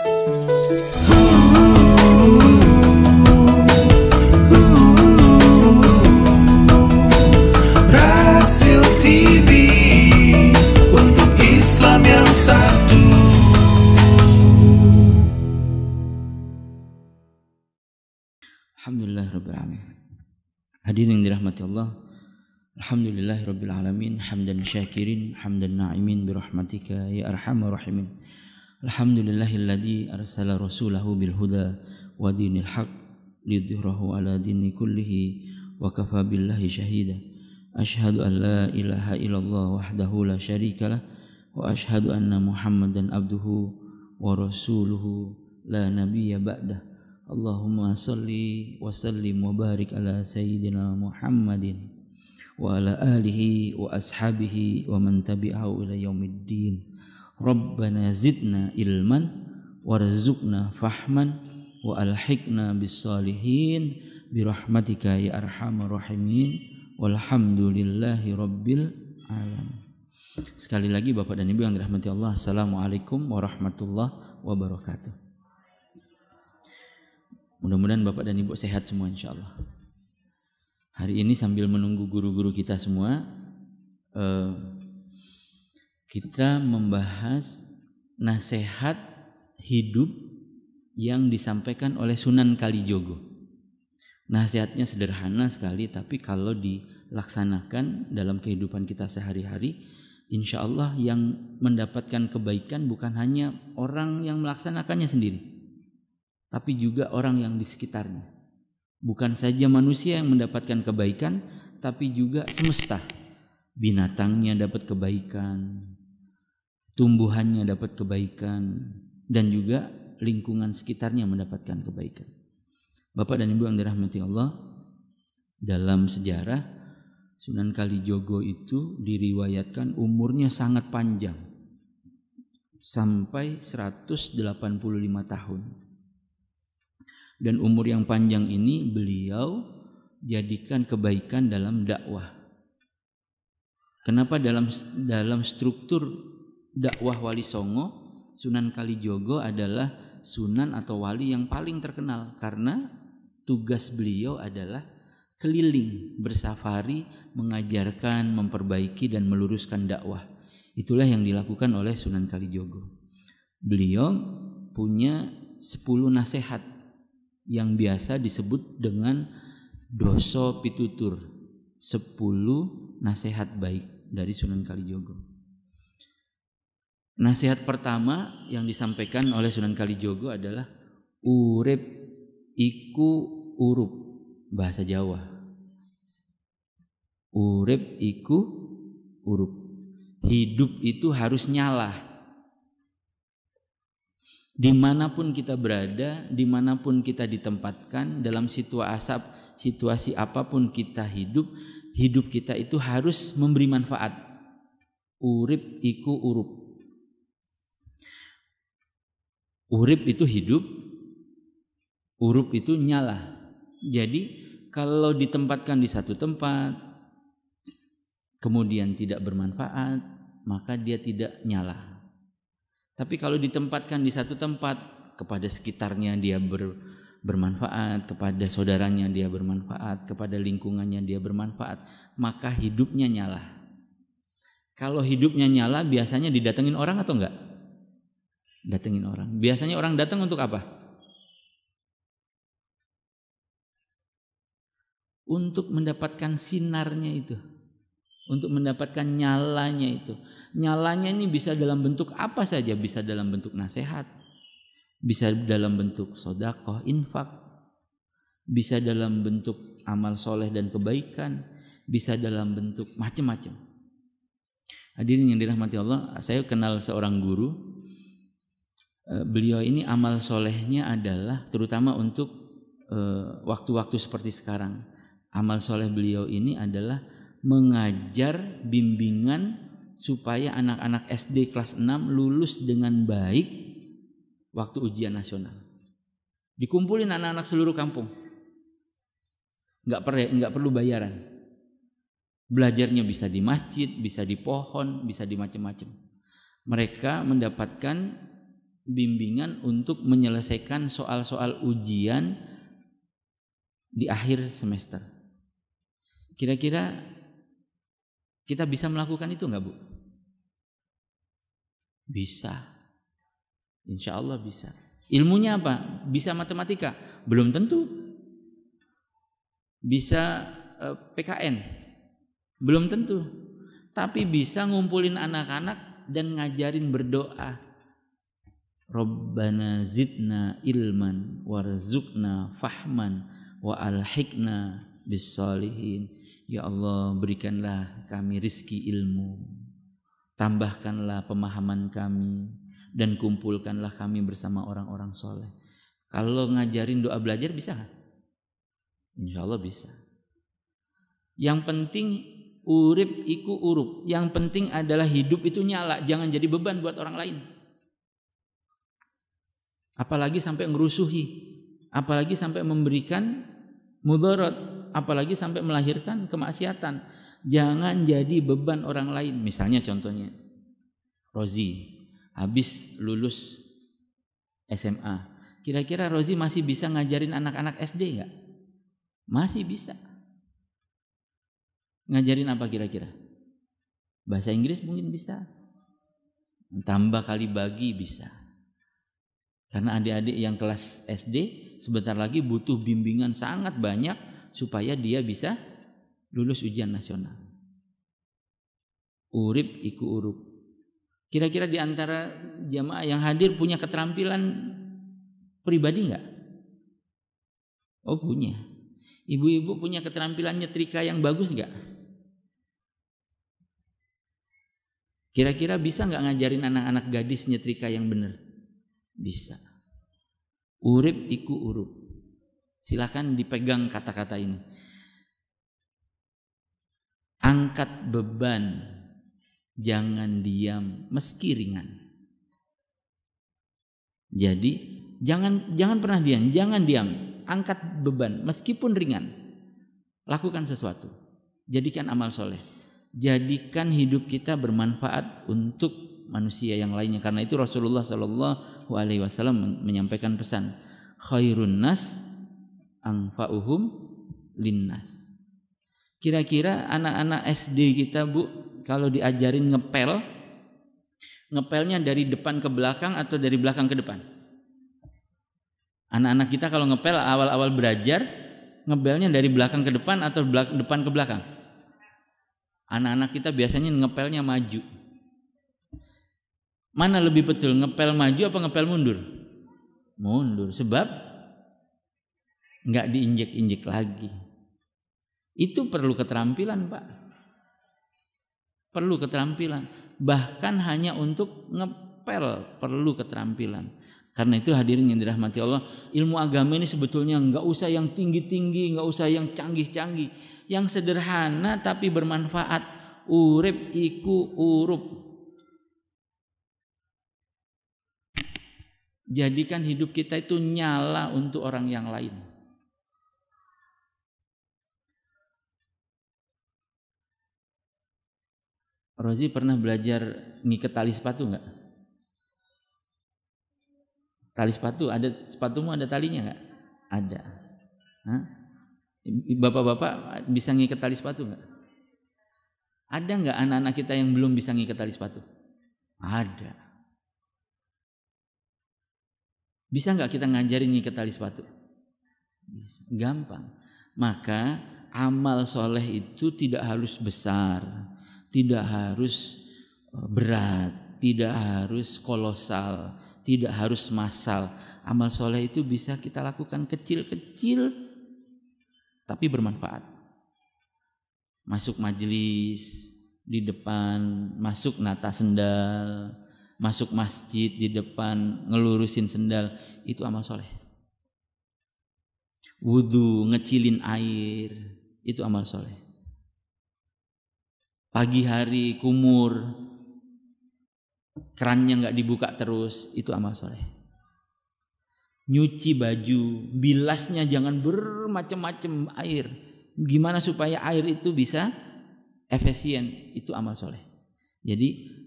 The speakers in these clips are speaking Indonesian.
Brasil TV untuk Islam yang satu. Alhamdulillahirabbil alamin. Hadirin yang dirahmati Allah, alhamdulillahirabbil alamin, hamdan syakirin, hamdan na'imin bi rahmatika ya arhamar rahimin. Alhamdulillahilladzi arsala rasulahu bil huda wa dinil haq lidhhirahu ala dini kullihi wa kafa billahi syahida. Asyhadu an la ilaha illallah wahdahu la syarikalah wa asyhadu anna Muhammadan abduhu wa rasuluhu la nabiyya ba'dah. Allahumma salli wa sallim wa barik ala sayyidina Muhammadin wa ala alihi wa ashabihi wa man tabi'ahu ila yaumiddin. Rabbana zidna ilman warzuqna fahman wa alhiqna bis salihin bi rahmatika ya arhamar rahimin walhamdulillahi rabbil alamin. Sekali lagi Bapak dan Ibu yang dirahmati Allah, assalamualaikum warahmatullahi wabarakatuh. Mudah-mudahan Bapak dan Ibu sehat semua insyaAllah. Hari ini sambil menunggu guru-guru kita semua, kita membahas nasihat hidup yang disampaikan oleh Sunan Kalijogo. Nasihatnya sederhana sekali, tapi kalau dilaksanakan dalam kehidupan kita sehari-hari, insya Allah yang mendapatkan kebaikan bukan hanya orang yang melaksanakannya sendiri, tapi juga orang yang di sekitarnya. Bukan saja manusia yang mendapatkan kebaikan, tapi juga semesta. Binatangnya dapat kebaikan, tumbuhannya dapat kebaikan, dan juga lingkungan sekitarnya mendapatkan kebaikan. Bapak dan Ibu yang dirahmati Allah, dalam sejarah Sunan Kalijogo itu diriwayatkan umurnya sangat panjang, sampai 185 tahun. Dan umur yang panjang ini beliau jadikan kebaikan dalam dakwah. Kenapa dalam struktur dakwah Wali Songo, Sunan Kalijogo adalah sunan atau wali yang paling terkenal, karena tugas beliau adalah keliling, bersafari, mengajarkan, memperbaiki dan meluruskan dakwah. Itulah yang dilakukan oleh Sunan Kalijogo. Beliau punya 10 nasihat yang biasa disebut dengan doso pitutur, 10 nasihat baik dari Sunan Kalijogo. Nasihat pertama yang disampaikan oleh Sunan Kalijogo adalah urip iku urup, bahasa Jawa. Urip iku urup. Hidup itu harus nyala. Dimanapun kita berada, dimanapun kita ditempatkan, dalam situasi apapun kita hidup kita itu harus memberi manfaat. Urip iku urup. Urip itu hidup, urup itu nyala. Jadi kalau ditempatkan di satu tempat, kemudian tidak bermanfaat, maka dia tidak nyala. Tapi kalau ditempatkan di satu tempat, kepada sekitarnya dia bermanfaat, kepada saudaranya dia bermanfaat, kepada lingkungannya dia bermanfaat, maka hidupnya nyala. Kalau hidupnya nyala, biasanya didatengin orang atau enggak? Datengin orang. Biasanya orang datang untuk apa? Untuk mendapatkan sinarnya itu, untuk mendapatkan nyalanya itu. Nyalanya ini bisa dalam bentuk apa saja, bisa dalam bentuk nasihat, bisa dalam bentuk sedekah, infak, bisa dalam bentuk amal soleh dan kebaikan, bisa dalam bentuk macam-macam. Hadirin yang dirahmati Allah, saya kenal seorang guru. Beliau ini amal solehnya adalah terutama untuk waktu-waktu seperti sekarang. Amal soleh beliau ini adalah mengajar bimbingan supaya anak-anak SD kelas 6 lulus dengan baik waktu ujian nasional. Dikumpulin anak-anak seluruh kampung, nggak perlu bayaran. Belajarnya bisa di masjid, bisa di pohon, bisa di macam-macam. Mereka mendapatkan bimbingan untuk menyelesaikan soal-soal ujian di akhir semester. Kira-kira kita bisa melakukan itu enggak, Bu? Bisa. Insya Allah bisa. Ilmunya apa? Bisa matematika? Belum tentu. Bisa PKN? Belum tentu. Tapi bisa ngumpulin anak-anak dan ngajarin berdoa. Rabbana zidna ilman warzuqna fahman wa alhiqna bis-sholihin. Ya Allah, berikanlah kami rizki ilmu, tambahkanlah pemahaman kami, dan kumpulkanlah kami bersama orang-orang soleh. Kalau ngajarin doa belajar bisa kan? Insya Allah bisa. Yang penting urip iku urup. Yang penting adalah hidup itu nyala, jangan jadi beban buat orang lain. Apalagi sampai ngerusuhi, apalagi sampai memberikan mudarat, apalagi sampai melahirkan kemaksiatan. Jangan jadi beban orang lain. Misalnya contohnya Rozi habis lulus SMA. Kira-kira Rozi masih bisa ngajarin anak-anak SD enggak? Masih bisa. Ngajarin apa kira-kira? Bahasa Inggris mungkin bisa. Tambah kali bagi bisa. Karena adik-adik yang kelas SD sebentar lagi butuh bimbingan sangat banyak supaya dia bisa lulus ujian nasional. Urip iku urup. Kira-kira di antara jamaah yang hadir punya keterampilan pribadi enggak? Oh punya. Ibu-ibu punya keterampilan nyetrika yang bagus enggak? Kira-kira bisa enggak ngajarin anak-anak gadis nyetrika yang benar? Bisa. Urip iku urup. Silakan dipegang kata-kata ini. Angkat beban, jangan diam meski ringan. Jadi jangan pernah diam, jangan diam. Angkat beban meskipun ringan. Lakukan sesuatu. Jadikan amal soleh. Jadikan hidup kita bermanfaat untuk manusia yang lainnya. Karena itu Rasulullah SAW menyampaikan pesan, khairun nas anfa'uhum linnas. Kira-kira anak-anak SD kita, Bu, kalau diajarin ngepelnya dari depan ke belakang atau dari belakang ke depan? Anak-anak kita kalau ngepel awal-awal belajar, ngepelnya dari belakang ke depan atau depan ke belakang? Anak-anak kita biasanya ngepelnya maju. Mana lebih betul, ngepel maju apa ngepel mundur? Mundur, sebab nggak diinjek-injek lagi. Itu perlu keterampilan, Pak. Perlu keterampilan. Bahkan hanya untuk ngepel perlu keterampilan. Karena itu hadirin yang dirahmati Allah, ilmu agama ini sebetulnya nggak usah yang tinggi-tinggi, nggak usah yang canggih-canggih, yang sederhana tapi bermanfaat. Urip iku urup. Jadikan hidup kita itu nyala untuk orang yang lain. Rozi pernah belajar ngiket tali sepatu enggak? Tali sepatu, ada sepatumu ada talinya enggak? Ada. Hah? Bapak-bapak bisa ngiket tali sepatu enggak? Ada enggak anak-anak kita yang belum bisa ngiket tali sepatu? Ada. Bisa enggak kita ngajarin ngiket tali sepatu? Bisa. Gampang. Maka amal soleh itu tidak harus besar, tidak harus berat, tidak harus kolosal, tidak harus massal. Amal soleh itu bisa kita lakukan kecil-kecil tapi bermanfaat. Masuk majelis di depan, masuk nata sendal, masuk masjid di depan ngelurusin sendal, itu amal soleh. Wudu, ngecilin air, itu amal soleh. Pagi hari kumur, kerannya nggak dibuka terus, itu amal soleh. Nyuci baju, bilasnya jangan bermacam-macam air. Gimana supaya air itu bisa efisien, itu amal soleh. Jadi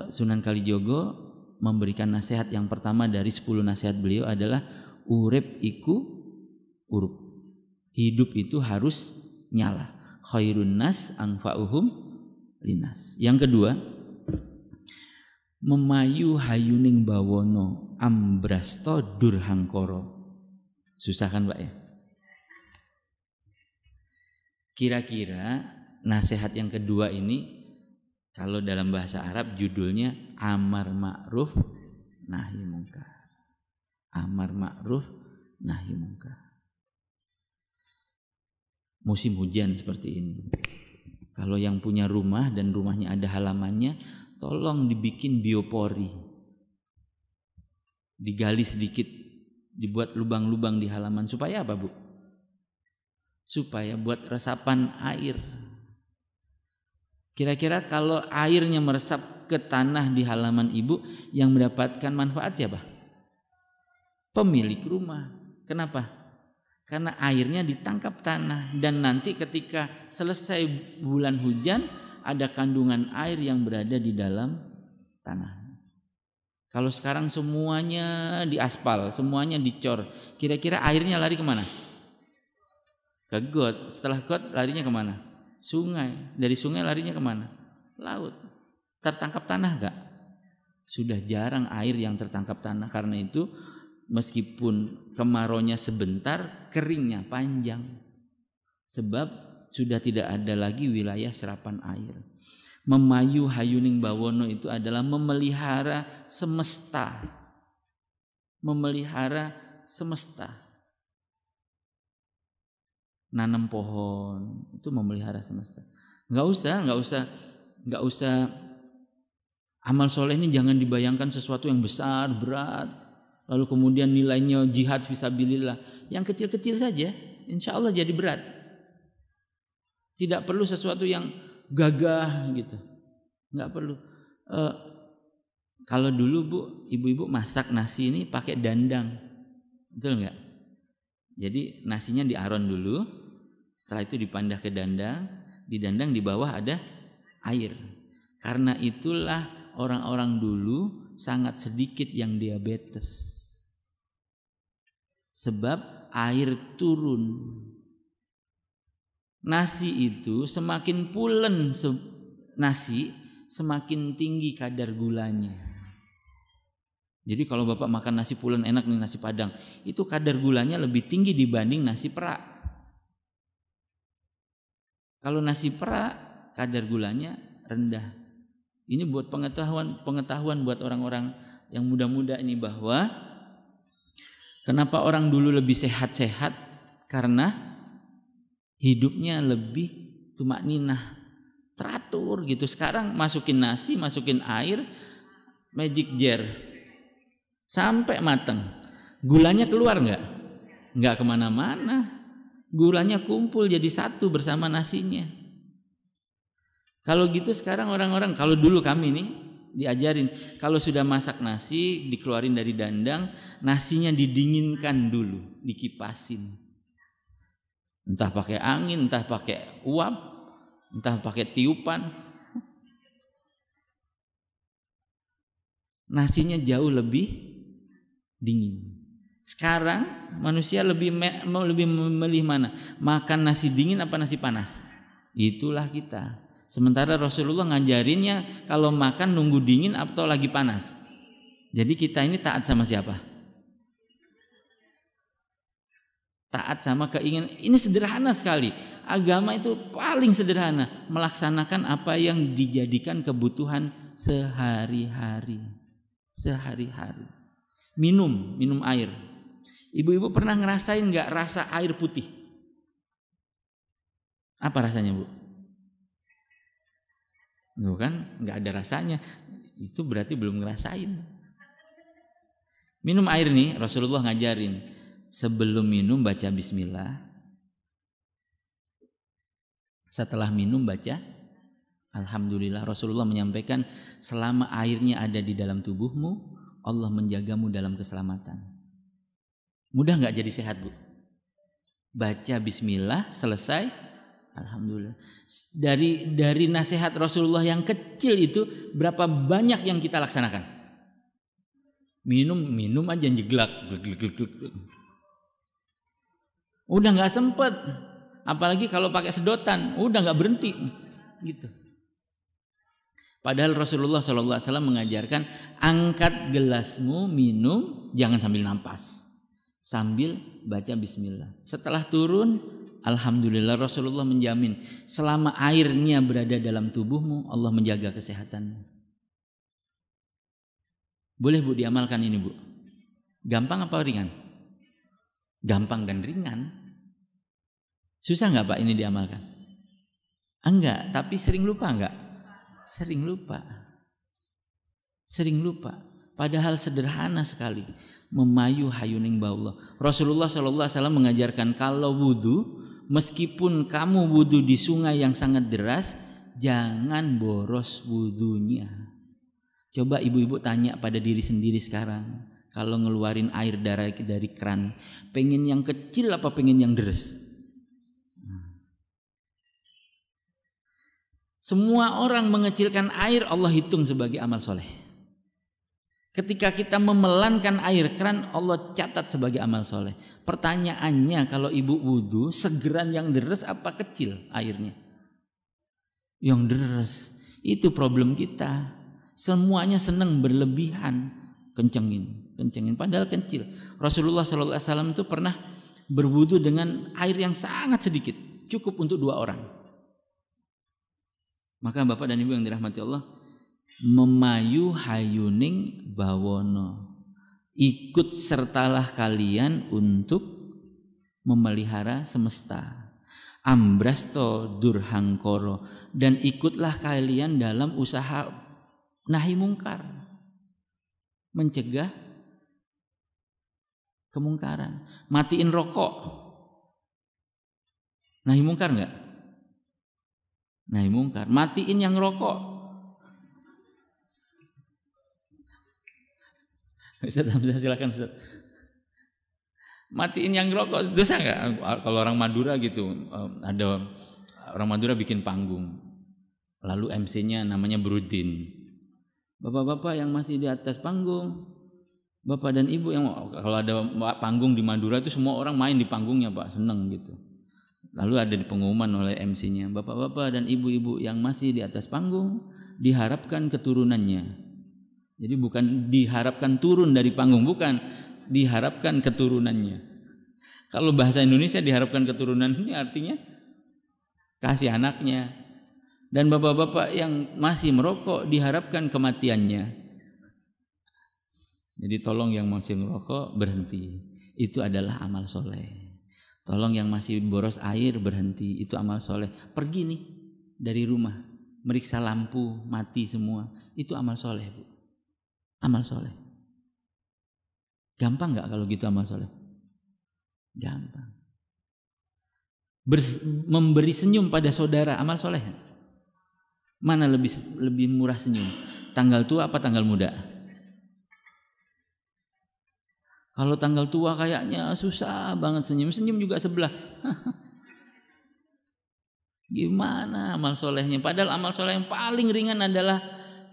Sunan Kalijogo memberikan nasihat yang pertama dari 10 nasihat beliau adalah urip iku urup. Hidup itu harus nyala. Khairun nas anfa'uhum linas. Yang kedua, memayu hayuning bawono ambrasto durhangkoro. Susah kan Pak ya? Kira-kira nasihat yang kedua ini kalau dalam bahasa Arab judulnya amar ma'ruf nahi mungkar. Amar ma'ruf nahi mungkar. Musim hujan seperti ini. Kalau yang punya rumah dan rumahnya ada halamannya, tolong dibikin biopori. Digali sedikit, dibuat lubang-lubang di halaman. Supaya apa, Bu? Supaya buat resapan air. Kira-kira kalau airnya meresap ke tanah di halaman ibu, yang mendapatkan manfaat siapa? Pemilik rumah. Kenapa? Karena airnya ditangkap tanah, dan nanti ketika selesai bulan hujan ada kandungan air yang berada di dalam tanah. Kalau sekarang semuanya diaspal, semuanya dicor, kira-kira airnya lari kemana? Ke got. Setelah got larinya kemana? Sungai. Dari sungai larinya kemana? Laut. Tertangkap tanah gak? Sudah jarang air yang tertangkap tanah. Karena itu meskipun kemaraunya sebentar, keringnya panjang. Sebab sudah tidak ada lagi wilayah serapan air. Memayu hayuning bawono itu adalah memelihara semesta. Memelihara semesta. Nanam pohon itu memelihara semesta. Nggak usah amal soleh ini jangan dibayangkan sesuatu yang besar, berat, lalu kemudian nilainya jihad fisabilillah. Yang kecil-kecil saja insya Allah jadi berat. Tidak perlu sesuatu yang gagah gitu, nggak perlu. Kalau dulu Bu, ibu-ibu masak nasi ini pakai dandang, betul nggak? Jadi nasinya diaron dulu, setelah itu dipandah ke dandang, di dandang di bawah ada air. Karena itulah orang-orang dulu sangat sedikit yang diabetes. Sebab air turun. Nasi itu semakin pulen nasi, semakin tinggi kadar gulanya. Jadi kalau Bapak makan nasi pulen enak nih, nasi Padang, itu kadar gulanya lebih tinggi dibanding nasi perak. Kalau nasi perak kadar gulanya rendah. Ini buat pengetahuan buat orang-orang yang muda-muda ini, bahwa kenapa orang dulu lebih sehat-sehat, karena hidupnya lebih tumakninah, teratur gitu. Sekarang masukin nasi, masukin air, magic jar sampai mateng, gulanya keluar nggak? Nggak kemana-mana, gulanya kumpul jadi satu bersama nasinya. Kalau gitu sekarang orang-orang, kalau dulu kami nih diajarin, kalau sudah masak nasi dikeluarin dari dandang, nasinya didinginkan dulu, dikipasin, entah pakai angin, entah pakai uap, entah pakai tiupan, nasinya jauh lebih dingin. Sekarang manusia lebih memilih mana? Makan nasi dingin apa nasi panas? Itulah kita. Sementara Rasulullah ngajarinnya kalau makan nunggu dingin atau lagi panas. Jadi kita ini taat sama siapa? Taat sama keinginan. Ini sederhana sekali. Agama itu paling sederhana, melaksanakan apa yang dijadikan kebutuhan sehari-hari. Sehari-hari. Minum air. Ibu-ibu pernah ngerasain nggak rasa air putih? Apa rasanya, Bu? Kan nggak ada rasanya. Itu berarti belum ngerasain. Minum air nih, Rasulullah ngajarin, sebelum minum baca bismillah. Setelah minum baca alhamdulillah. Rasulullah menyampaikan, selama airnya ada di dalam tubuhmu, Allah menjagamu dalam keselamatan. Mudah nggak jadi sehat, Bu? Baca bismillah, selesai, alhamdulillah. Dari nasihat Rasulullah yang kecil itu, berapa banyak yang kita laksanakan? Minum aja jeglak. Udah nggak sempet. Apalagi kalau pakai sedotan, udah nggak berhenti gitu. Padahal Rasulullah SAW mengajarkan angkat gelasmu minum jangan sambil nampas, sambil baca bismillah. Setelah turun, alhamdulillah Rasulullah menjamin selama airnya berada dalam tubuhmu Allah menjaga kesehatanmu. Boleh Bu diamalkan ini Bu? Gampang apa ringan? Gampang dan ringan. Susah nggak Pak ini diamalkan? Enggak, tapi sering lupa enggak? Sering lupa. Sering lupa. Padahal sederhana sekali. Memayu hayuning baullah. Rasulullah SAW mengajarkan kalau wudu, meskipun kamu wudu di sungai yang sangat deras, jangan boros wudunya. Coba ibu-ibu tanya pada diri sendiri sekarang. Kalau ngeluarin air dari keran, pengen yang kecil apa pengen yang deres? Semua orang mengecilkan air Allah hitung sebagai amal soleh. Ketika kita memelankan air keran Allah catat sebagai amal soleh. Pertanyaannya kalau ibu wudu segeran yang deres apa kecil airnya? Yang deres. Itu problem kita. Semuanya senang berlebihan. Kencengin. Padahal kecil. Rasulullah SAW itu pernah berwudu dengan air yang sangat sedikit. Cukup untuk 2 orang. Maka Bapak dan Ibu yang dirahmati Allah, memayu hayuning bawono, ikut sertalah kalian untuk memelihara semesta. Ambrasto durhangkoro, dan ikutlah kalian dalam usaha nahi mungkar, mencegah kemungkaran. Matiin rokok, nahi mungkar enggak? Nahi mungkar. Matiin yang rokok. Ustaz, silakan Ustaz. Matiin yang rokok dosa enggak? Kalau orang Madura gitu, ada orang Madura bikin panggung. Lalu MC-nya namanya Brudin. Bapak-bapak yang masih di atas panggung, Bapak dan Ibu yang kalau ada panggung di Madura itu semua orang main di panggungnya Pak, seneng gitu. Lalu ada di pengumuman oleh MC-nya, bapak-bapak dan ibu-ibu yang masih di atas panggung diharapkan keturunannya. Jadi bukan diharapkan turun dari panggung, bukan, diharapkan keturunannya. Kalau bahasa Indonesia diharapkan keturunan ini artinya kasih anaknya. Dan bapak-bapak yang masih merokok diharapkan kematiannya. Jadi tolong yang masih merokok berhenti. Itu adalah amal soleh. Tolong yang masih boros air berhenti, itu amal soleh. Pergi nih dari rumah, meriksa lampu mati semua, itu amal soleh Bu. Amal soleh. Gampang nggak kalau gitu amal soleh? Gampang. Memberi senyum pada saudara, amal soleh. Mana lebih murah senyum? Tanggal tua apa tanggal muda? Kalau tanggal tua kayaknya susah banget senyum. Senyum juga sebelah. Gimana amal solehnya? Padahal amal soleh yang paling ringan adalah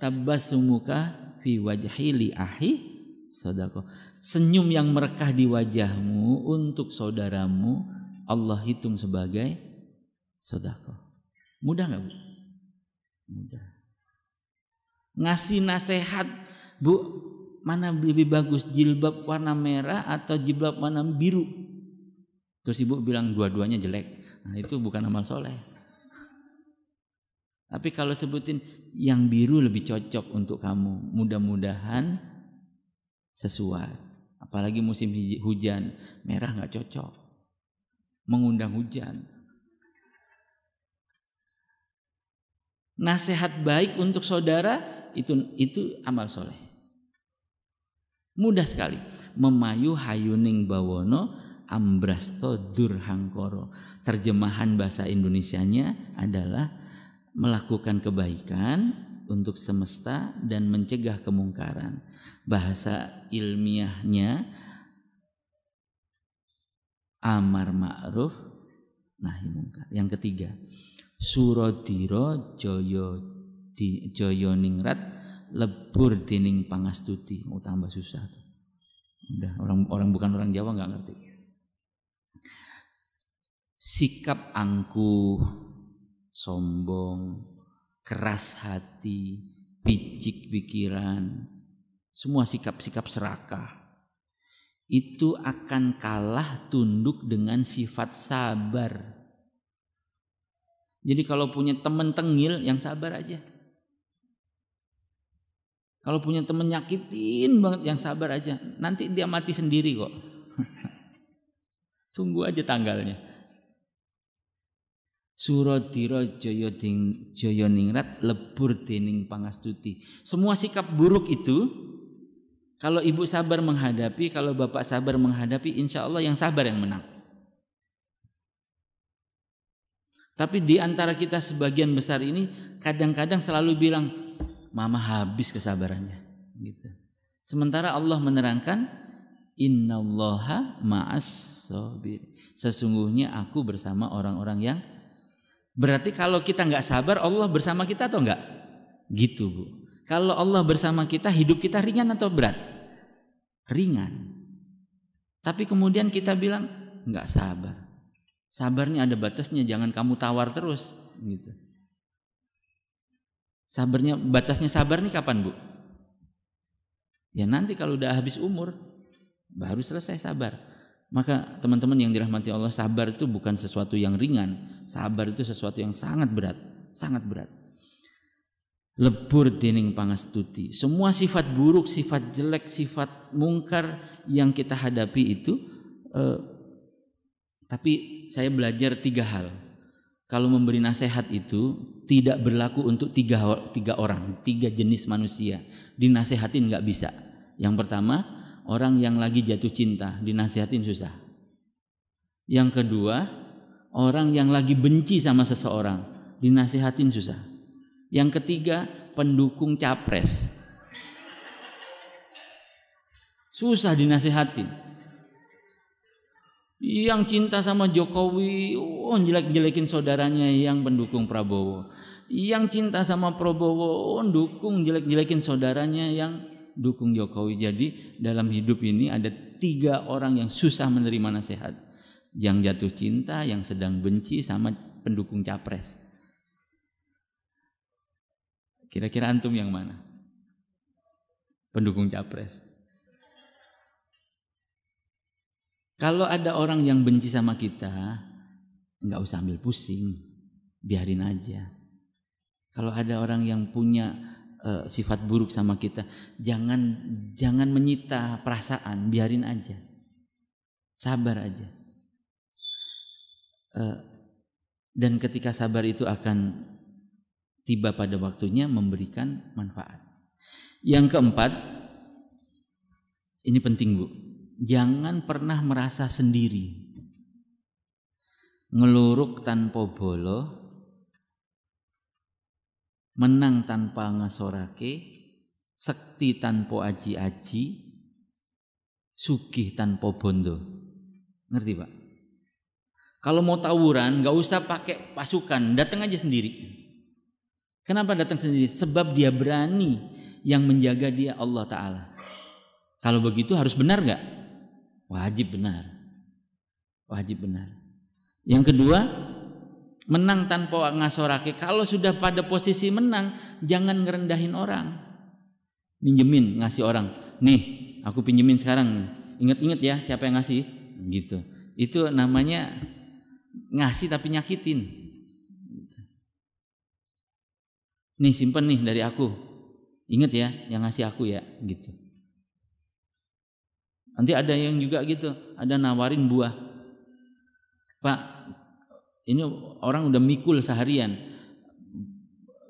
tabassumuka fi wajhi li ahi sodako. Senyum yang merekah di wajahmu untuk saudaramu Allah hitung sebagai sodako. Mudah nggak Bu? Mudah. Ngasih nasihat Bu, mana lebih bagus, jilbab warna merah atau jilbab warna biru? Terus ibu bilang dua-duanya jelek. Nah itu bukan amal soleh. Tapi kalau sebutin yang biru lebih cocok untuk kamu, mudah-mudahan sesuai. Apalagi musim hujan, merah nggak cocok, mengundang hujan. Nasihat baik untuk saudara itu amal soleh. Mudah sekali. Memayu hayuning bawono ambrasto durhangkoro. Terjemahan bahasa Indonesianya adalah melakukan kebaikan untuk semesta dan mencegah kemungkaran. Bahasa ilmiahnya amar ma'ruf nahi mungkar. Yang ketiga, surodiro joyo ningrat lebur dening pangastuti. Tambah susah tuh. Udah orang bukan orang Jawa nggak ngerti. Sikap angkuh, sombong, keras hati, picik pikiran, semua sikap-sikap serakah itu akan kalah tunduk dengan sifat sabar. Jadi kalau punya teman tengil, yang sabar aja. Kalau punya teman nyakitin banget, yang sabar aja. Nanti dia mati sendiri kok. Tunggu aja tanggalnya. Suradira jaya ningrat lebur dening pangastuti. Semua sikap buruk itu, kalau ibu sabar menghadapi, kalau bapak sabar menghadapi, insya Allah yang sabar yang menang. Tapi di antara kita sebagian besar ini kadang-kadang selalu bilang, mama habis kesabarannya. Gitu. Sementara Allah menerangkan, innallaha ma'as sabir. Sesungguhnya aku bersama orang-orang yang. Berarti kalau kita nggak sabar, Allah bersama kita atau enggak? Gitu Bu. Kalau Allah bersama kita, hidup kita ringan atau berat? Ringan. Tapi kemudian kita bilang nggak sabar. Sabarnya ada batasnya, jangan kamu tawar terus. Gitu. Sabarnya, batasnya sabar nih kapan Bu? Ya nanti kalau udah habis umur, baru selesai sabar. Maka teman-teman yang dirahmati Allah, sabar itu bukan sesuatu yang ringan. Sabar itu sesuatu yang sangat berat, sangat berat. Lebur dening pangastuti. Semua sifat buruk, sifat jelek, sifat mungkar yang kita hadapi itu, tapi saya belajar 3 hal. Kalau memberi nasihat itu tidak berlaku untuk 3 orang, 3 jenis manusia. Dinasehatin nggak bisa. Yang pertama, orang yang lagi jatuh cinta, dinasehatin susah. Yang kedua, orang yang lagi benci sama seseorang, dinasehatin susah. Yang ketiga, pendukung capres. Susah dinasehatin. Yang cinta sama Jokowi, jelek-jelekin saudaranya yang pendukung Prabowo. Yang cinta sama Prabowo, dukung jelek-jelekin saudaranya yang dukung Jokowi. Jadi dalam hidup ini ada 3 orang yang susah menerima nasihat. Yang jatuh cinta, yang sedang benci, sama pendukung capres. Kira-kira antum yang mana? Pendukung capres. Kalau ada orang yang benci sama kita, nggak usah ambil pusing, biarin aja. Kalau ada orang yang punya sifat buruk sama kita, jangan menyita perasaan, biarin aja, sabar aja. Dan ketika sabar itu akan tiba pada waktunya memberikan manfaat. Yang keempat, ini penting Bu, jangan pernah merasa sendiri. Ngeluruk tanpa bolo, menang tanpa ngasorake, sekti tanpa aji-aji, sugih tanpa bondo. Ngerti Pak? Kalau mau tawuran gak usah pakai pasukan, datang aja sendiri. Kenapa datang sendiri? Sebab dia berani, yang menjaga dia Allah Ta'ala. Kalau begitu harus benar gak? Wajib benar. Wajib benar. Yang kedua, menang tanpa ngasorake. Kalau sudah pada posisi menang, jangan ngerendahin orang. Minjemin, ngasih orang. Nih, aku pinjemin sekarang nih. Ingat-ingat ya siapa yang ngasih. Gitu. Itu namanya ngasih tapi nyakitin. Nih simpen nih dari aku. Ingat ya yang ngasih aku ya. Gitu. Nanti ada yang juga gitu. Ada nawarin buah. Pak, ini orang udah mikul seharian.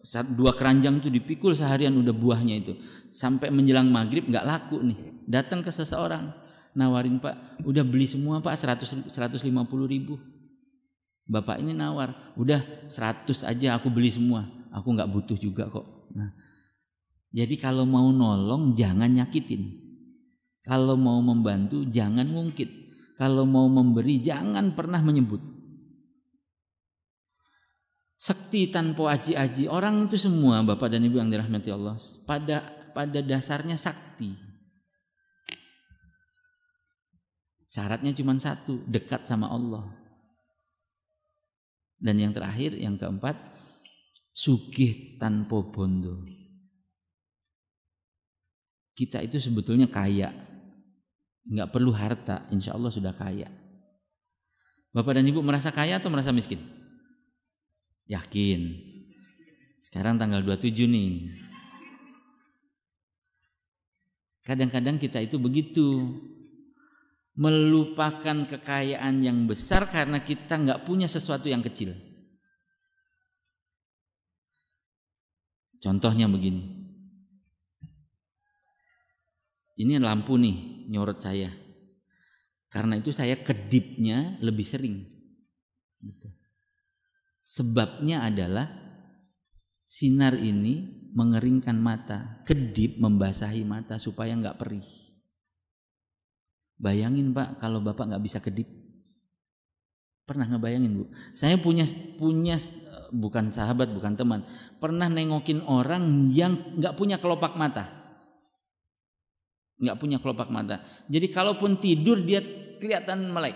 2 keranjang itu dipikul seharian udah buahnya itu. Sampai menjelang maghrib gak laku nih. Datang ke seseorang. Nawarin Pak, udah beli semua Pak 150.000. Bapak ini nawar, udah 100 aja aku beli semua. Aku gak butuh juga kok. Nah, jadi kalau mau nolong jangan nyakitin. Kalau mau membantu jangan ngungkit. Kalau mau memberi jangan pernah menyebut. Sekti tanpa aji-aji. Orang itu semua Bapak dan Ibu yang dirahmati Allah pada dasarnya sakti. Syaratnya cuma satu, dekat sama Allah. Dan yang terakhir, yang keempat, sugih tanpa bondo. Kita itu sebetulnya kaya, nggak perlu harta, insya Allah sudah kaya. Bapak dan Ibu merasa kaya atau merasa miskin? Yakin. Sekarang tanggal 27 nih. Kadang-kadang kita itu begitu, melupakan kekayaan yang besar karena kita nggak punya sesuatu yang kecil. Contohnya begini. Ini lampu nih nyorot saya. Karena itu saya kedipnya lebih sering. Sebabnya adalah sinar ini mengeringkan mata, kedip membasahi mata supaya nggak perih. Bayangin Pak, kalau Bapak nggak bisa kedip. Pernah ngebayangin Bu? Saya punya bukan sahabat, bukan teman, pernah nengokin orang yang nggak punya kelopak mata. Nggak punya kelopak mata. Jadi kalaupun tidur dia kelihatan melek.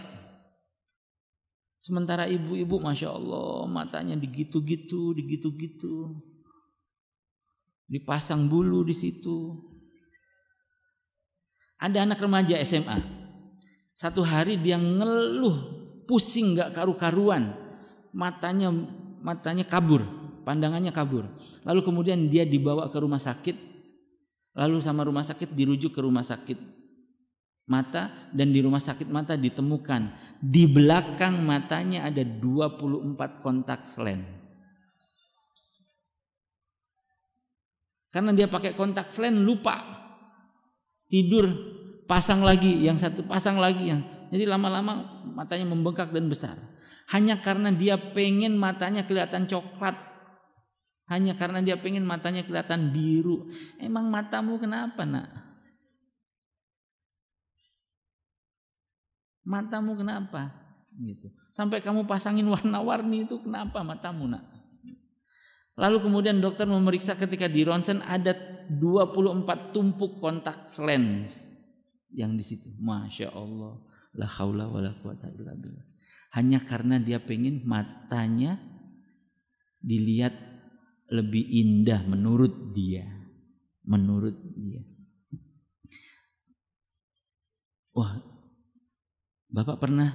Sementara ibu-ibu Masya Allah matanya digitu-gitu. Dipasang bulu di situ. Ada anak remaja SMA. Satu hari dia ngeluh, pusing nggak karu-karuan. Matanya kabur, pandangannya kabur. Lalu kemudian dia dibawa ke rumah sakit. Lalu sama rumah sakit dirujuk ke rumah sakit mata, dan di rumah sakit mata ditemukan di belakang matanya ada 24 kontak lens. Karena dia pakai kontak lens lupa. Tidur pasang lagi, yang satu pasang lagi, jadi lama-lama matanya membengkak dan besar. Hanya karena dia pengen matanya kelihatan coklat. Hanya karena dia pengen matanya kelihatan biru. Emang matamu kenapa nak? Matamu kenapa? Gitu. Sampai kamu pasangin warna-warni itu kenapa matamu nak? Lalu kemudian dokter memeriksa ketika di ronsen ada 24 tumpuk kontak lens yang di situ. Masya Allah, la haula wala quwata illa billah. Hanya karena dia pengen matanya dilihat lebih indah menurut dia. Wah, Bapak pernah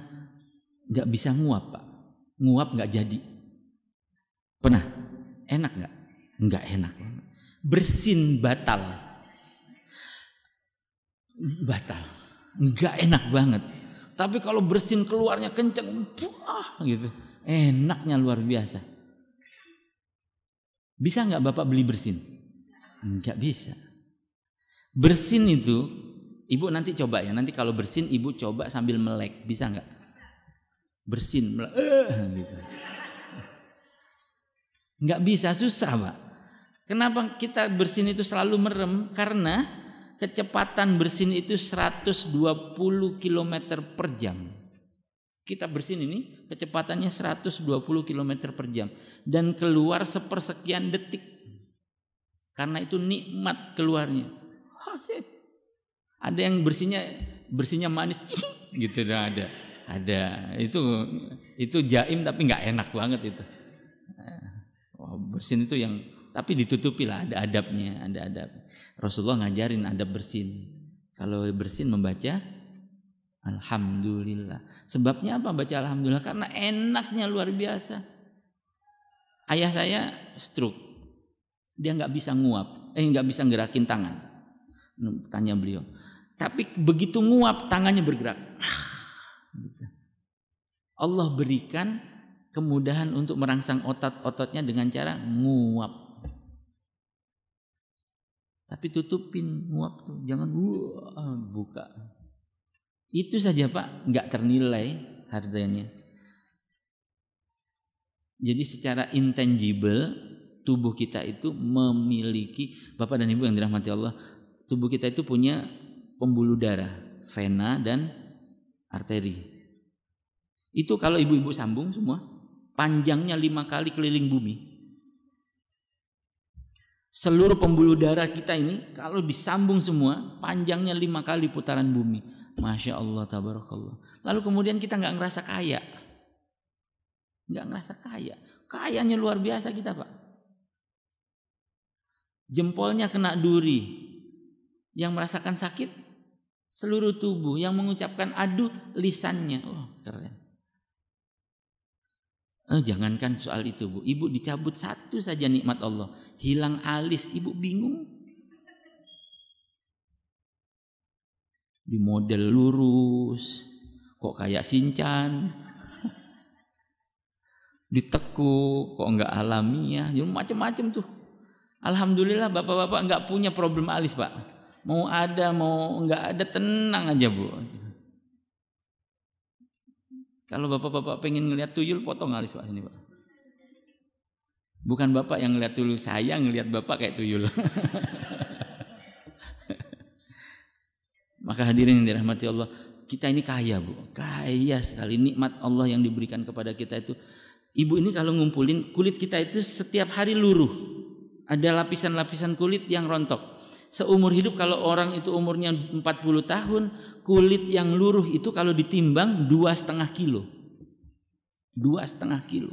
nggak bisa nguap Pak? Nguap nggak jadi? Pernah? Enak nggak? Nggak enak. Bersin batal, nggak enak banget. Tapi kalau bersin keluarnya kenceng, gitu, enaknya luar biasa. Bisa nggak Bapak beli bersin? Nggak bisa. Bersin itu, Ibu nanti coba ya. Nanti kalau bersin Ibu coba sambil melek, bisa nggak? Bersin, gitu. Nggak bisa, susah Pak. Kenapa kita bersin itu selalu merem? Karena kecepatan bersin itu 120 km per jam. Kita bersin ini kecepatannya 120 km per jam dan keluar sepersekian detik. Karena itu nikmat keluarnya. Hasib. Ada yang bersinnya manis, gitu ada. Itu jaim tapi nggak enak banget itu. Bersin itu yang tapi ditutupi lah, ada adabnya, ada adab. Rasulullah ngajarin adab bersin. Kalau bersin membaca Alhamdulillah. Sebabnya apa baca Alhamdulillah? Karena enaknya luar biasa. Ayah saya stroke. Dia nggak bisa nguap, nggak bisa gerakin tangan. Tanya beliau. Tapi begitu nguap tangannya bergerak. Allah berikan kemudahan untuk merangsang otot-ototnya dengan cara nguap. Tapi tutupin nguap tuh, jangan buka. Itu saja Pak, nggak ternilai harganya. Jadi secara intangible tubuh kita itu memiliki, Bapak dan Ibu yang dirahmati Allah, tubuh kita itu punya pembuluh darah, vena dan arteri. Itu kalau ibu-ibu sambung semua, panjangnya 5 kali keliling bumi. Seluruh pembuluh darah kita ini kalau disambung semua, panjangnya 5 kali putaran bumi. Masya Allah, tabarakallah. Lalu kemudian kita nggak ngerasa kaya. Nggak ngerasa kaya. Kayanya luar biasa kita, Pak. Jempolnya kena duri. Yang merasakan sakit seluruh tubuh. Yang mengucapkan aduh lisannya. Oh, keren. Jangankan soal itu, Bu. Ibu dicabut satu saja nikmat Allah. Hilang alis, ibu bingung. Di model lurus, kok kayak Shinchan. Ditekuk, kok enggak alamiah. Ya macam-macam tuh. Alhamdulillah bapak-bapak enggak punya problem alis, Pak. Mau ada, mau enggak ada, tenang aja, Bu. Kalau bapak-bapak pengen ngelihat tuyul, potong alis, Pak, sini, Pak. Bukan bapak yang ngelihat tuyul, saya ngelihat bapak kayak tuyul. Maka hadirin yang dirahmati Allah, kita ini kaya, Bu. Kaya sekali nikmat Allah yang diberikan kepada kita itu. Ibu ini kalau ngumpulin, kulit kita itu setiap hari luruh. Ada lapisan-lapisan kulit yang rontok. Seumur hidup kalau orang itu umurnya 40 tahun, kulit yang luruh itu kalau ditimbang 2,5 kilo. 2,5 kilo.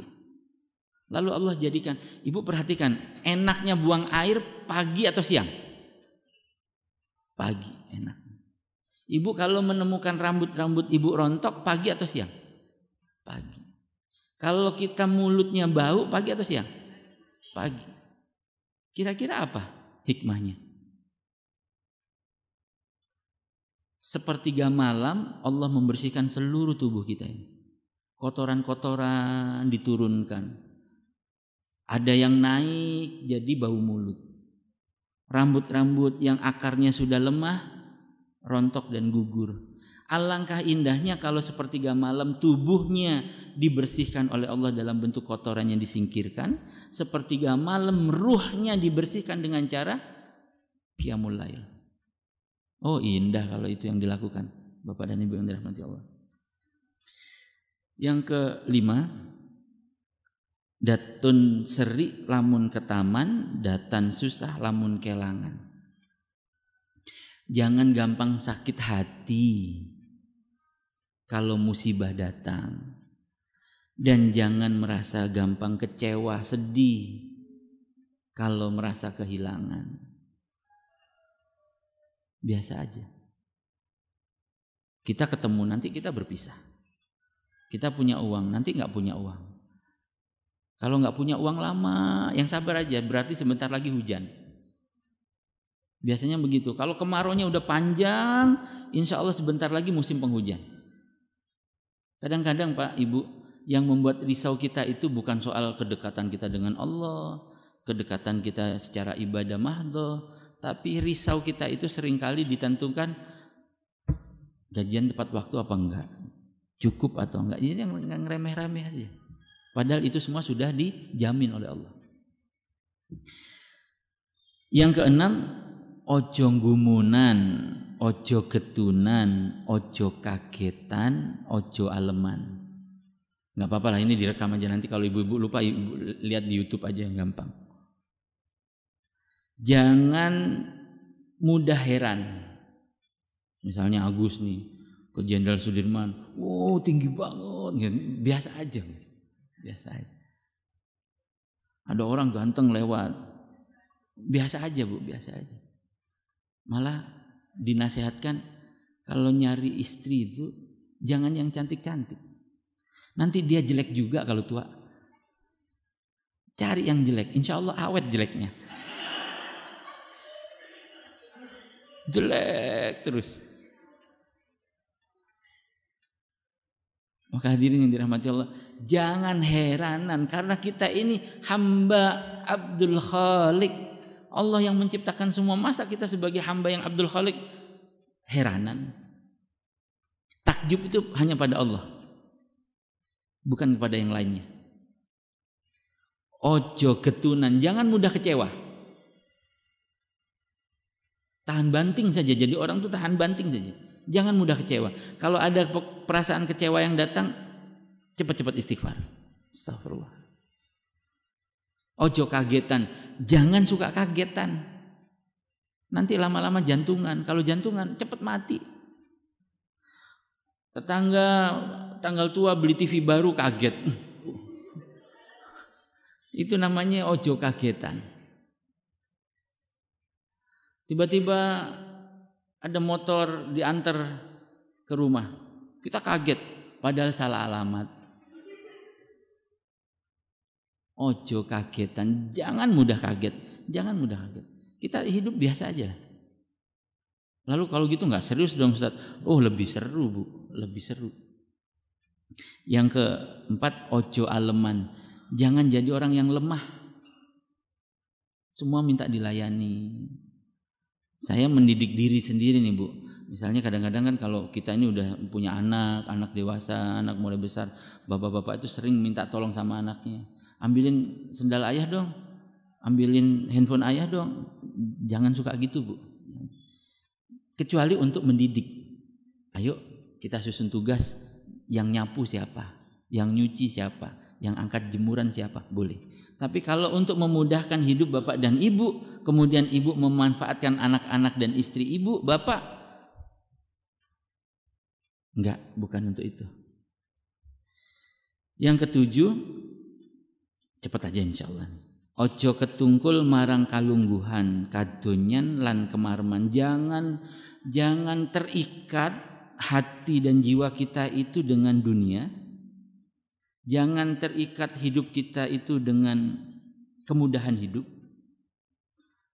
Lalu Allah jadikan, ibu perhatikan, enaknya buang air pagi atau siang? Pagi, enak. Ibu kalau menemukan rambut-rambut ibu rontok, pagi atau siang? Pagi. Kalau kita mulutnya bau, pagi atau siang? Pagi. Kira-kira apa hikmahnya? Sepertiga malam Allah membersihkan seluruh tubuh kita ini. Kotoran-kotoran diturunkan. Ada yang naik jadi bau mulut. Rambut-rambut yang akarnya sudah lemah rontok dan gugur. Alangkah indahnya kalau sepertiga malam tubuhnya dibersihkan oleh Allah dalam bentuk kotoran yang disingkirkan. Sepertiga malam ruhnya dibersihkan dengan cara qiyamul lail. Oh, indah kalau itu yang dilakukan, Bapak dan Ibu yang dirahmati Allah. Yang kelima, datun seri lamun ketaman, datan susah lamun kelangan. Jangan gampang sakit hati kalau musibah datang. Dan jangan merasa gampang kecewa, sedih kalau merasa kehilangan. Biasa aja. Kita ketemu, nanti kita berpisah. Kita punya uang, nanti gak punya uang. Kalau gak punya uang lama, yang sabar aja, berarti sebentar lagi hujan. Biasanya begitu. Kalau kemaraunya udah panjang, insya Allah sebentar lagi musim penghujan. Kadang-kadang Pak, Ibu, yang membuat risau kita itu bukan soal kedekatan kita dengan Allah, kedekatan kita secara ibadah mahdhah, tapi risau kita itu seringkali ditentukan gajian tepat waktu apa enggak, cukup atau enggak. Jadi yang ngeremeh-remeh aja. Padahal itu semua sudah dijamin oleh Allah. Yang keenam, ojo gumunan, ojo getunan, ojo kagetan, ojo aleman. Nggak apa-apa lah, ini direkam aja, nanti kalau ibu-ibu lupa, ibu lihat di YouTube aja yang gampang. Jangan mudah heran. Misalnya Agus nih ke Jenderal Sudirman, wow tinggi banget, biasa aja, biasa aja. Ada orang ganteng lewat, biasa aja Bu, biasa aja. Malah dinasehatkan kalau nyari istri itu jangan yang cantik-cantik. Nanti dia jelek juga kalau tua. Cari yang jelek, insya Allah awet jeleknya. Jelek terus. Maka hadirin yang dirahmati Allah, jangan heranan karena kita ini hamba Abdul Khaliq. Allah yang menciptakan semua, masa kita sebagai hamba yang Abdul Khaliq heranan? Takjub itu hanya pada Allah, bukan kepada yang lainnya. Ojo getunan, jangan mudah kecewa. Tahan banting saja, jadi orang tuh tahan banting saja. Jangan mudah kecewa. Kalau ada perasaan kecewa yang datang, cepat-cepat istighfar. Astagfirullah. Ojo kagetan, jangan suka kagetan. Nanti lama-lama jantungan. Kalau jantungan cepat mati. Tetangga tanggal tua beli TV baru kaget. Itu namanya ojo kagetan. Tiba-tiba ada motor diantar ke rumah. Kita kaget padahal salah alamat. Ojo kagetan, jangan mudah kaget. Jangan mudah kaget. Kita hidup biasa aja. Lalu kalau gitu nggak serius dong Ustaz. Oh lebih seru Bu, lebih seru. Yang keempat, ojo aleman. Jangan jadi orang yang lemah. Semua minta dilayani. Saya mendidik diri sendiri nih Bu. Misalnya kadang-kadang kan kalau kita ini udah punya anak dewasa, anak mulai besar, bapak-bapak itu sering minta tolong sama anaknya. Ambilin sendal ayah dong, ambilin handphone ayah dong. Jangan suka gitu Bu. Kecuali untuk mendidik. Ayo kita susun tugas, yang nyapu siapa, yang nyuci siapa, yang angkat jemuran siapa, boleh. Tapi kalau untuk memudahkan hidup bapak dan ibu, kemudian ibu memanfaatkan anak-anak dan istri ibu, bapak, enggak, bukan untuk itu. Yang ketujuh, cepat aja insyaallah. Ojo ketungkul marang kalungguhan, kadonyan lan kemarman. Jangan terikat hati dan jiwa kita itu dengan dunia. Jangan terikat hidup kita itu dengan kemudahan hidup.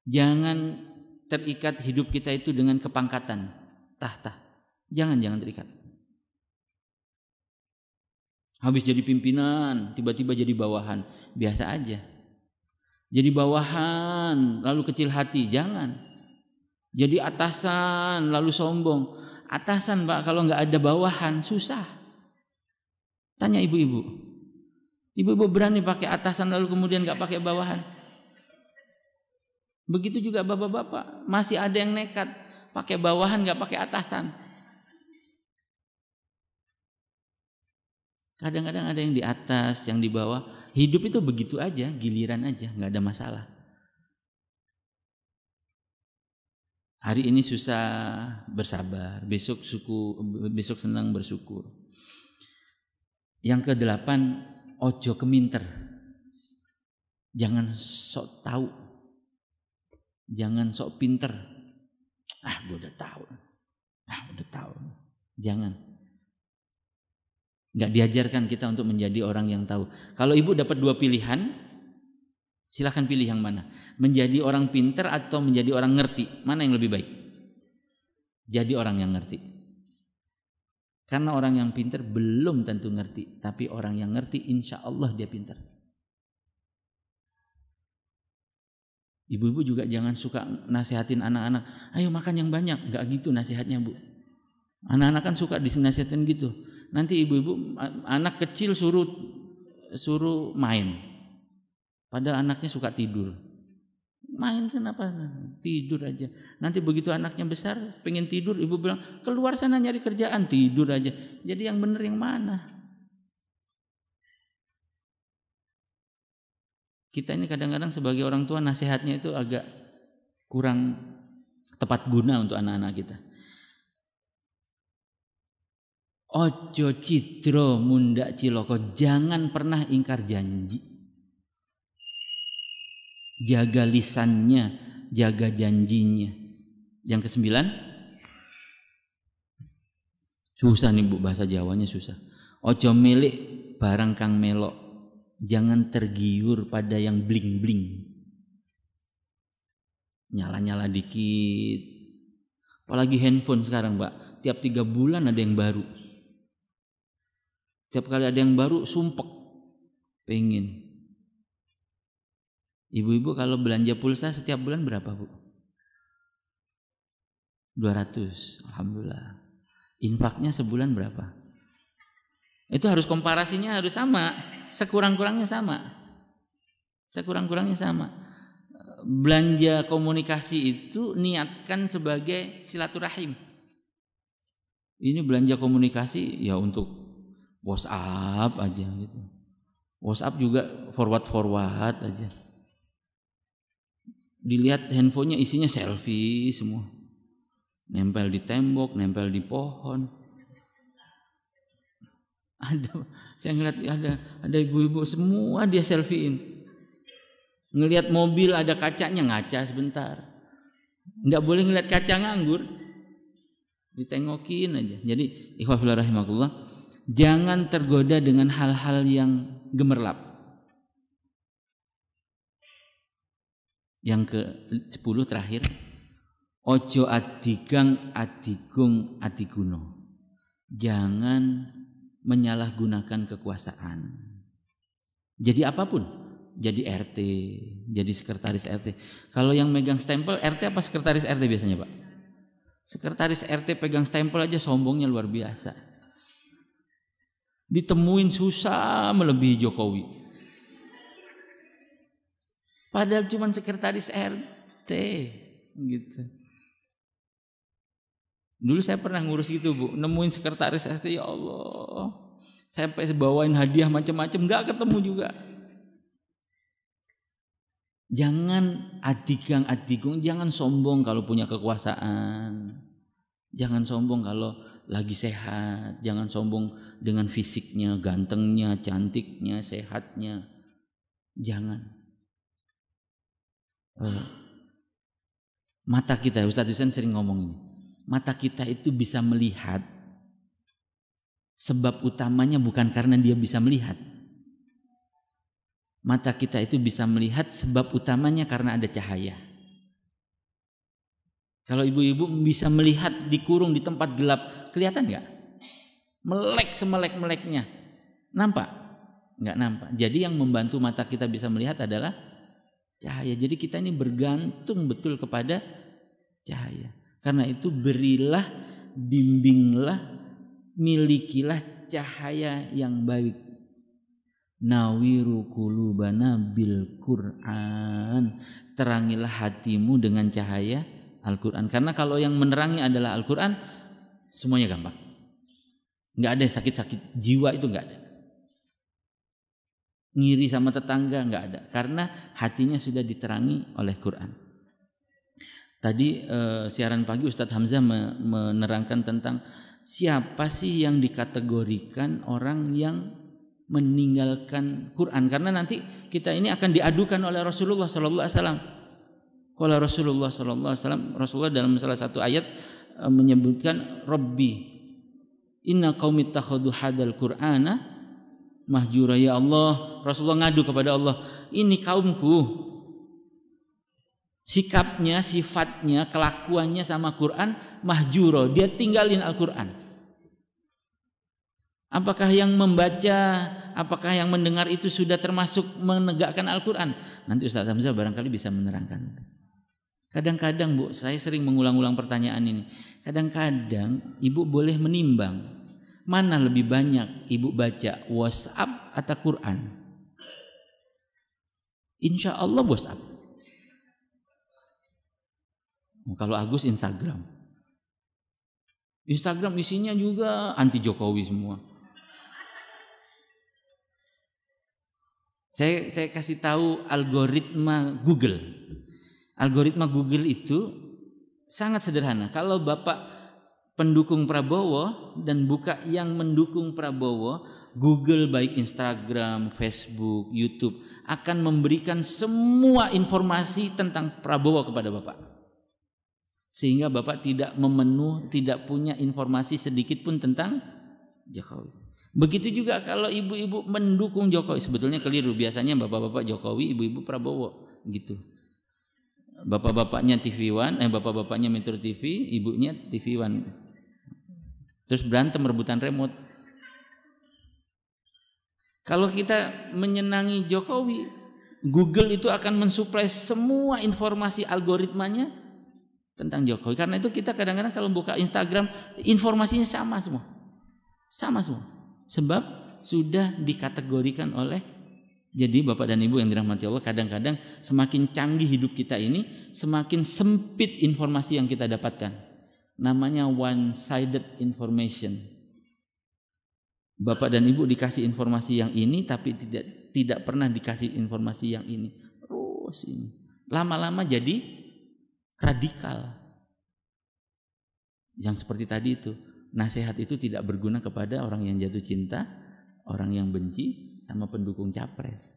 Jangan terikat hidup kita itu dengan kepangkatan, tahta. Jangan terikat. Habis jadi pimpinan, tiba-tiba jadi bawahan, biasa aja. Jadi bawahan, lalu kecil hati, jangan. Jadi atasan, lalu sombong. Atasan Pak, kalau nggak ada bawahan, susah. Tanya ibu-ibu. Ibu-ibu berani pakai atasan lalu kemudian nggak pakai bawahan? Begitu juga bapak-bapak, masih ada yang nekat pakai bawahan nggak pakai atasan. Kadang-kadang ada yang di atas, yang di bawah. Hidup itu begitu aja, giliran aja, nggak ada masalah. Hari ini susah, bersabar. Besok senang, bersyukur. Yang ke-8, ojo keminter. Jangan sok tahu, jangan sok pinter. Gue udah tahu. Jangan. Nggak diajarkan kita untuk menjadi orang yang tahu. Kalau ibu dapat 2 pilihan, silakan pilih yang mana. Menjadi orang pinter atau menjadi orang ngerti. Mana yang lebih baik? Jadi orang yang ngerti. Karena orang yang pinter belum tentu ngerti. Tapi orang yang ngerti insya Allah dia pinter. Ibu-ibu juga jangan suka nasihatin anak-anak. Ayo makan yang banyak. Nggak gitu nasihatnya Bu. Anak-anak kan suka dinasihatin gitu. Nanti ibu-ibu anak kecil suruh main. Padahal anaknya suka tidur. Main kenapa? Tidur aja. Nanti begitu anaknya besar pengen tidur, ibu bilang keluar sana nyari kerjaan, tidur aja. Jadi yang benar yang mana? Kita ini kadang-kadang sebagai orang tua nasihatnya itu agak kurang tepat guna untuk anak-anak kita. Ojo cidro mundak ciloko, jangan pernah ingkar janji. Jaga lisannya, jaga janjinya. Yang ke-9, susah nih Bu, bahasa Jawanya susah. Ojo milik barang kang melok, jangan tergiur pada yang bling-bling. Nyala-nyala dikit. Apalagi handphone sekarang Mbak, tiap 3 bulan ada yang baru. Tiap kali ada yang baru sumpek pengen. Ibu-ibu kalau belanja pulsa setiap bulan berapa Bu? 200, alhamdulillah. Infaknya sebulan berapa? Itu harus komparasinya harus sama, sekurang-kurangnya sama. Belanja komunikasi itu niatkan sebagai silaturahim. Ini belanja komunikasi ya untuk WhatsApp aja gitu. WhatsApp juga forward aja. Dilihat handphonenya isinya selfie semua. Nempel di tembok, nempel di pohon. Saya ngeliat ada ibu-ibu semua dia selfiein. Ngelihat mobil ada kacanya ngaca sebentar. Enggak boleh ngelihat kaca nganggur. Ditengokin aja. Jadi ikhwah fillah rahimakumullah, jangan tergoda dengan hal-hal yang gemerlap. Yang ke-10 terakhir, ojo adigang adigung adiguno. Jangan menyalahgunakan kekuasaan. Jadi apapun, jadi RT, jadi sekretaris RT. Kalau yang megang stempel RT apa sekretaris RT biasanya, Pak? Sekretaris RT pegang stempel aja sombongnya luar biasa. Ditemuin susah melebihi Jokowi. Padahal cuma sekretaris RT gitu. Dulu saya pernah ngurus gitu, Bu, nemuin sekretaris RT, ya Allah. Saya sampai bawain hadiah macam-macam, enggak ketemu juga. Jangan adigang-adigung, jangan sombong kalau punya kekuasaan. Jangan sombong kalau lagi sehat, jangan sombong dengan fisiknya, gantengnya, cantiknya, sehatnya. Jangan. Mata kita, Ustadz Husain sering ngomong ini. Mata kita itu bisa melihat, sebab utamanya bukan karena dia bisa melihat. Mata kita itu bisa melihat sebab utamanya karena ada cahaya. Kalau ibu-ibu bisa melihat dikurung di tempat gelap, kelihatan nggak? Melek semelek-meleknya. Nampak? Nggak nampak. Jadi yang membantu mata kita bisa melihat adalah cahaya. Jadi kita ini bergantung betul kepada cahaya. Karena itu berilah, bimbinglah, milikilah cahaya yang baik. Nawiru qulubana bil Qur'an. Terangilah hatimu dengan cahaya Al-Quran. Karena kalau yang menerangi adalah Al-Quran, semuanya gampang. Nggak ada sakit-sakit jiwa, itu nggak ada. Ngiri sama tetangga nggak ada. Karena hatinya sudah diterangi oleh Quran. Tadi siaran pagi Ustadz Hamzah menerangkan tentang siapa sih yang dikategorikan orang yang meninggalkan Quran. Karena nanti kita ini akan diadukan oleh Rasulullah Sallallahu Alaihi Wasallam. Kalau Rasulullah Sallallahu Alaihi Wasallam, Rasulullah dalam salah satu ayat menyebutkan, Rabbi inna qaumi ittakhadhu hadal Qur'ana mahjura. Ya Allah, Rasulullah ngadu kepada Allah, ini kaumku sikapnya, sifatnya, kelakuannya sama Quran mahjuro, dia tinggalin Al-Quran. Apakah yang membaca, apakah yang mendengar itu sudah termasuk menegakkan Al-Quran? Nanti Ustaz Hamzah barangkali bisa menerangkan. Kadang-kadang, Bu, saya sering mengulang-ulang pertanyaan ini. Kadang-kadang ibu boleh menimbang, mana lebih banyak ibu baca, WhatsApp atau Quran? Insya Allah WhatsApp. Kalau Agus Instagram isinya juga anti Jokowi semua. Saya kasih tahu algoritma Google. Algoritma Google itu sangat sederhana. Kalau Bapak pendukung Prabowo dan buka yang mendukung Prabowo, Google baik Instagram, Facebook, YouTube akan memberikan semua informasi tentang Prabowo kepada Bapak. Sehingga Bapak tidak tidak punya informasi sedikit pun tentang Jokowi. Begitu juga kalau ibu-ibu mendukung Jokowi, sebetulnya keliru. Biasanya bapak-bapak Jokowi, ibu-ibu Prabowo, gitu. Bapak-bapaknya TV One, bapak-bapaknya Metro TV, ibunya TV One. Terus berantem rebutan remote. Kalau kita menyenangi Jokowi, Google itu akan mensuplai semua informasi algoritmanya tentang Jokowi. Karena itu kita kadang-kadang kalau buka Instagram, informasinya sama semua. Sama semua. Sebab sudah dikategorikan oleh, jadi Bapak dan Ibu yang dirahmati Allah, kadang-kadang semakin canggih hidup kita ini, semakin sempit informasi yang kita dapatkan. Namanya one-sided information. Bapak dan Ibu dikasih informasi yang ini, tapi tidak pernah dikasih informasi yang ini. Terus ini. Lama-lama jadi radikal. Yang seperti tadi itu, nasihat itu tidak berguna kepada orang yang jatuh cinta orang yang benci sama pendukung capres.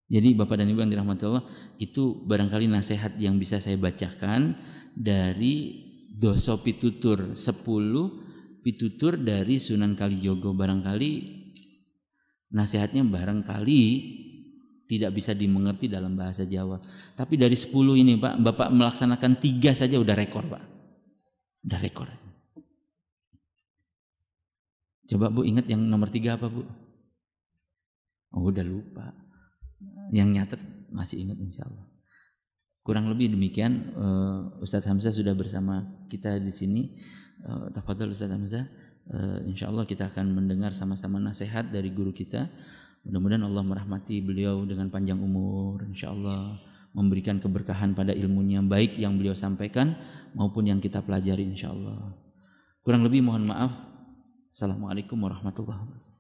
Jadi Bapak dan Ibu yang dirahmati Allah, itu barangkali nasihat yang bisa saya bacakan dari Doso Pitutur 10 pitutur dari Sunan Kalijogo. Barangkali nasihatnya barangkali tidak bisa dimengerti dalam bahasa Jawa. Tapi dari 10 ini Pak, Bapak melaksanakan 3 saja udah rekor Pak. Udah rekor. Coba Bu ingat yang nomor 3 apa Bu? Oh udah lupa. Yang nyatet masih ingat insya Allah. Kurang lebih demikian. Ustadz Hamzah sudah bersama kita di sini. Tafadhol Ustadz Hamzah. Insya Allah kita akan mendengar sama-sama nasihat dari guru kita. Mudah-mudahan Allah merahmati beliau dengan panjang umur. Insya Allah memberikan keberkahan pada ilmunya, baik yang beliau sampaikan maupun yang kita pelajari insya Allah. Kurang lebih mohon maaf. Assalamualaikum warahmatullahi wabarakatuh.